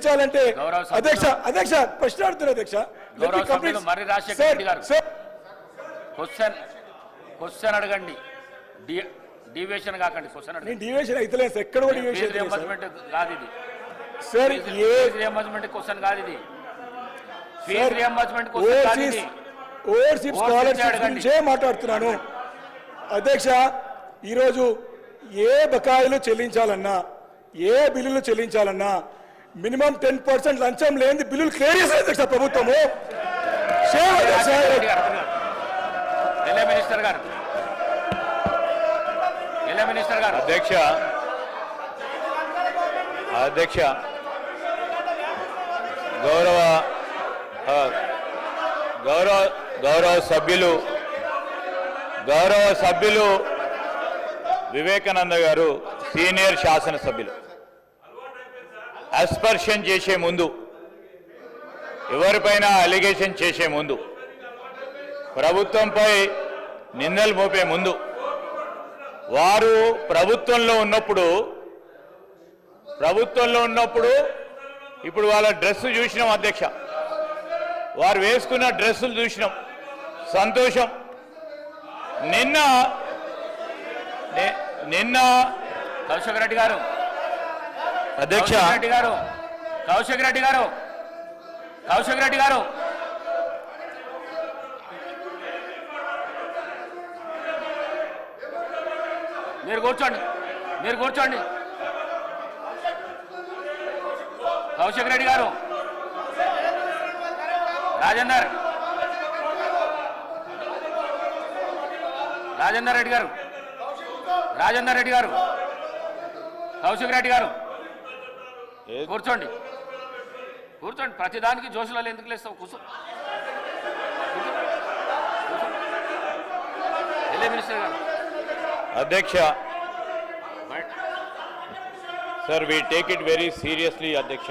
చెల్లించాలంటే అధ్యక్ష ప్రశ్న అడుగుతున్నారు అధ్యక్ష. మరి రాజశేఖర రెడ్డి గారు క్వశ్చన్ అడగండి, డివియేషన్ కాకండి. క్వశ్చన్ అడగండి. డివియేషన్ అయితే ఎక్కడ కూడా డివియేషన్ రియంబర్స్మెంట్ కాదు ఇది సార్. రియంబర్స్మెంట్ క్వశ్చన్ కాదు ఇది. ఫీజు రియంబర్స్మెంట్ క్వశ్చన్ కాదు ఇది. ఓవర్సీస్ స్కాలర్షిప్ గురించే మాట్లాడుతున్నాను అధ్యక్ష. ఈరోజు ఏ బకాయిలు చెల్లించాలన్నా, ఏ బిల్లులు చెల్లించాలన్నా మినిమం 10% లంచం లేని బిల్లులు క్లియర్ చేశారు అధ్యక్ష ప్రభుత్వము. అధ్యక్ష గౌరవ సభ్యులు వివేకానంద గారు సీనియర్ శాసనసభ్యులు అస్పర్షన్ చేసే ముందు, ఎవరిపైన అలిగేషన్ చేసే ముందు, ప్రభుత్వంపై నిందలు మోపే ముందు, వారు ప్రభుత్వంలో ఉన్నప్పుడు ఇప్పుడు వాళ్ళ డ్రెస్ చూసినాం అధ్యక్ష, వారు వేసుకున్న డ్రెస్సులు చూసినాం, సంతోషం. నిన్న కౌశిక్ రెడ్డి గారు అధ్యక్ష కౌశిక్ రెడ్డి గారు మీరు కూర్చోండి. కౌశిక్ రెడ్డి గారు, రాజేందర్ రెడ్డి గారు, కౌశిక్ రెడ్డి గారు కూర్చోండి. ప్రతిదానికి జోషులలో ఎందుకు లేస్తావు? కూర్చో. మినిస్టర్ గారు. అధ్యక్ష sir, we take it very seriously అధ్యక్ష.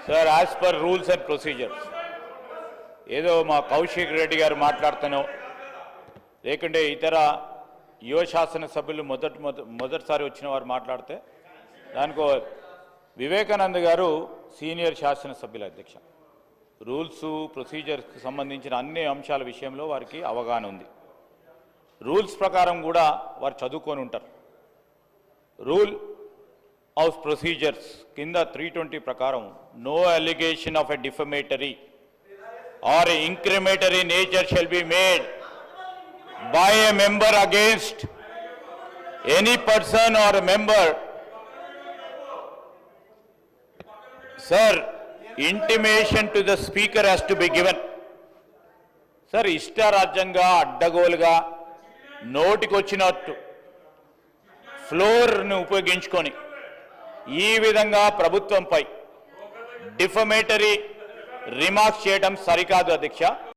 Sir, as per rules and procedures, ఏదో మా కౌశిక్ రెడ్డి గారు మాట్లాడుతానో, లేకుంటే ఇతర యువ శాసనసభ్యులు మొదటిసారి వచ్చిన వారు మాట్లాడితే దానికో వివేకానంద గారు సీనియర్ శాసనసభ్యులు అధ్యక్ష. రూల్స్ ప్రొసీజర్స్కి సంబంధించిన అన్ని అంశాల విషయంలో వారికి అవగాహన ఉంది. రూల్స్ ప్రకారం కూడా వారు చదువుకొని ఉంటారు. రూల్ ఆఫ్ ప్రొసీజర్స్ కింద 320 ప్రకారం no allegation of a defamatory or incriminatory nature shall be made by a member against any person or a member. Sir, intimation to the speaker has to be given. Sir, ఇష్టారాజ్యంగా అడ్డగోలుగా నోటికొచ్చినట్టు ఫ్లోర్ను ఉపయోగించుకొని ఈ విధంగా ప్రభుత్వంపై defamatory remarks చేయడం సరికాదు అధ్యక్ష.